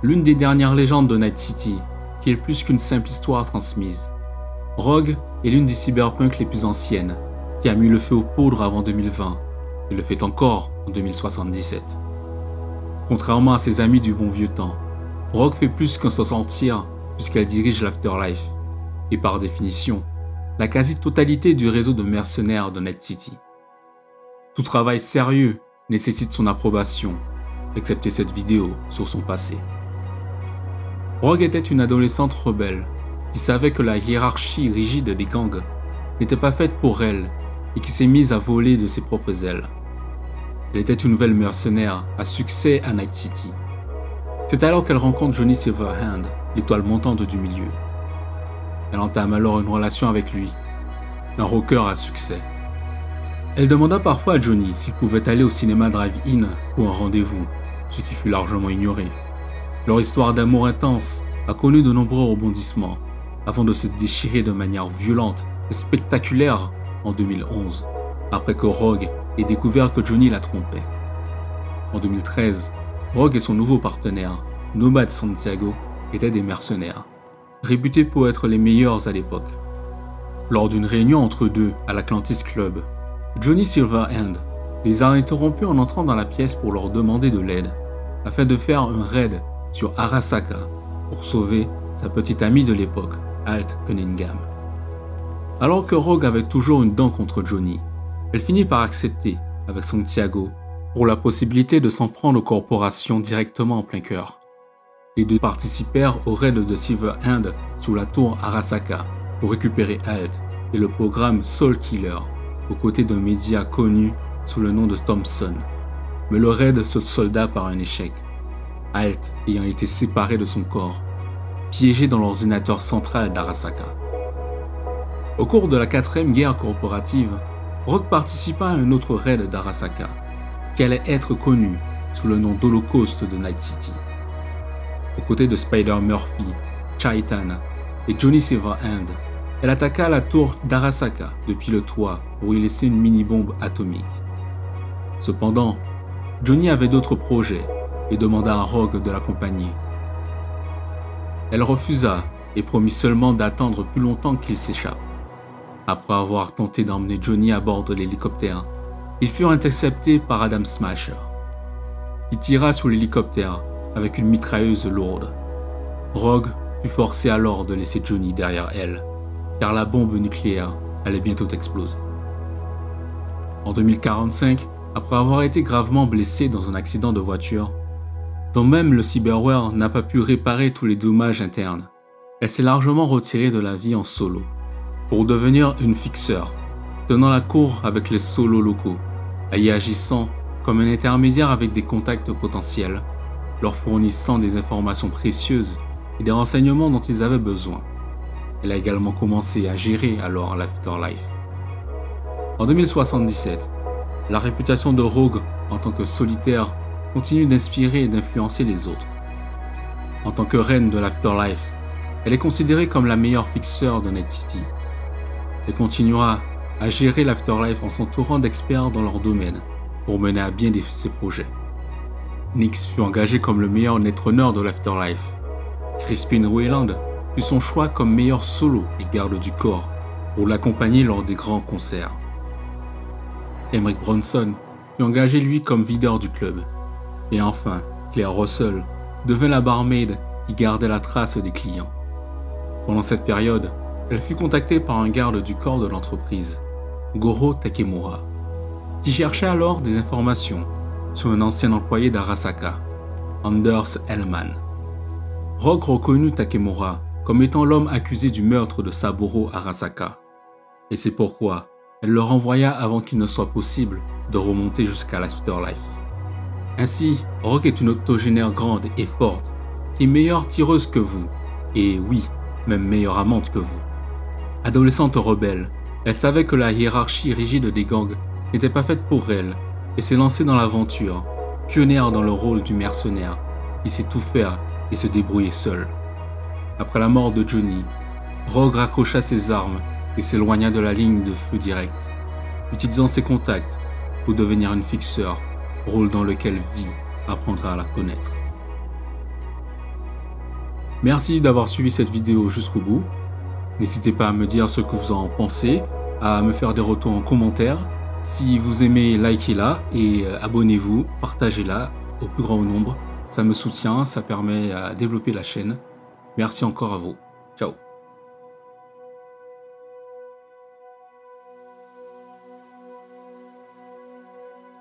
l'une des dernières légendes de Night City, qui est plus qu'une simple histoire transmise. Rogue est l'une des cyberpunks les plus anciennes, qui a mis le feu aux poudres avant 2020 et le fait encore en 2077. Contrairement à ses amis du bon vieux temps, Rogue fait plus qu'un s'en sortir puisqu'elle dirige l'Afterlife et par définition, la quasi-totalité du réseau de mercenaires de Night City. Tout travail sérieux nécessite son approbation, excepté cette vidéo sur son passé. Rogue était une adolescente rebelle qui savait que la hiérarchie rigide des gangs n'était pas faite pour elle et qui s'est mise à voler de ses propres ailes. Elle était une nouvelle mercenaire à succès à Night City. C'est alors qu'elle rencontre Johnny Silverhand, l'étoile montante du milieu. Elle entame alors une relation avec lui, un rocker à succès. Elle demanda parfois à Johnny s'il pouvait aller au cinéma drive-in pour un rendez-vous, ce qui fut largement ignoré. Leur histoire d'amour intense a connu de nombreux rebondissements avant de se déchirer de manière violente et spectaculaire en 2011, après que Rogue ait découvert que Johnny la trompait. En 2013, Rogue et son nouveau partenaire, Nomad Santiago, étaient des mercenaires, réputés pour être les meilleurs à l'époque. Lors d'une réunion entre deux à l'Atlantis Club, Johnny Silverhand les a interrompus en entrant dans la pièce pour leur demander de l'aide, afin de faire un raid sur Arasaka pour sauver sa petite amie de l'époque, Alt Cunningham. Alors que Rogue avait toujours une dent contre Johnny, elle finit par accepter, avec Santiago, pour la possibilité de s'en prendre aux corporations directement en plein cœur. Les deux participèrent au raid de Silverhand sous la tour Arasaka pour récupérer Alt et le programme Soul Killer, aux côtés d'un média connu sous le nom de Thompson. Mais le raid se solda par un échec, Alt ayant été séparé de son corps, piégé dans l'ordinateur central d'Arasaka. Au cours de la 4e guerre corporative, Rogue participa à un autre raid d'Arasaka, qui allait être connu sous le nom d'Holocauste de Night City. Aux côtés de Spider Murphy, Chaitan et Johnny Silverhand, elle attaqua la tour d'Arasaka depuis le toit pour y laisser une mini-bombe atomique. Cependant, Johnny avait d'autres projets et demanda à Rogue de l'accompagner. Elle refusa et promit seulement d'attendre plus longtemps qu'il s'échappe. Après avoir tenté d'emmener Johnny à bord de l'hélicoptère, ils furent interceptés par Adam Smasher, qui tira sur l'hélicoptère avec une mitrailleuse lourde. Rogue fut forcé alors de laisser Johnny derrière elle, car la bombe nucléaire allait bientôt exploser. En 2045, après avoir été gravement blessé dans un accident de voiture, dont même le cyberware n'a pas pu réparer tous les dommages internes, elle s'est largement retirée de la vie en solo, pour devenir une fixeur, tenant la cour avec les solos locaux, et agissant comme un intermédiaire avec des contacts potentiels, leur fournissant des informations précieuses et des renseignements dont ils avaient besoin. Elle a également commencé à gérer alors l'Afterlife. En 2077, la réputation de Rogue en tant que solitaire continue d'inspirer et d'influencer les autres. En tant que reine de l'Afterlife, elle est considérée comme la meilleure fixeur de Night City. Elle continuera à gérer l'Afterlife en s'entourant d'experts dans leur domaine pour mener à bien ses projets. Nix fut engagé comme le meilleur netrunner de l'Afterlife. Crispin Wayland fut son choix comme meilleur solo et garde du corps pour l'accompagner lors des grands concerts. Emmerich Bronson fut engagé lui comme videur du club. Et enfin, Claire Russell devint la barmaid qui gardait la trace des clients. Pendant cette période, elle fut contactée par un garde du corps de l'entreprise, Goro Takemura, qui cherchait alors des informations sur un ancien employé d'Arasaka, Anders Hellman. Rogue reconnut Takemura comme étant l'homme accusé du meurtre de Saburo Arasaka, et c'est pourquoi elle le renvoya avant qu'il ne soit possible de remonter jusqu'à l'Afterlife. Ainsi, Rogue est une octogénaire grande et forte, qui est meilleure tireuse que vous, et oui, même meilleure amante que vous. Adolescente rebelle, elle savait que la hiérarchie rigide des gangs n'était pas faite pour elle, et s'est lancée dans l'aventure, pionnière dans le rôle du mercenaire, qui sait tout faire et se débrouiller seul. Après la mort de Johnny, Rogue raccrocha ses armes et s'éloigna de la ligne de feu directe, utilisant ses contacts pour devenir une fixeur, rôle dans lequel Vi apprendra à la connaître. Merci d'avoir suivi cette vidéo jusqu'au bout. N'hésitez pas à me dire ce que vous en pensez, à me faire des retours en commentaire. Si vous aimez, likez-la et abonnez-vous, partagez-la au plus grand nombre. Ça me soutient, ça permet à développer la chaîne. Merci encore à vous. Ciao.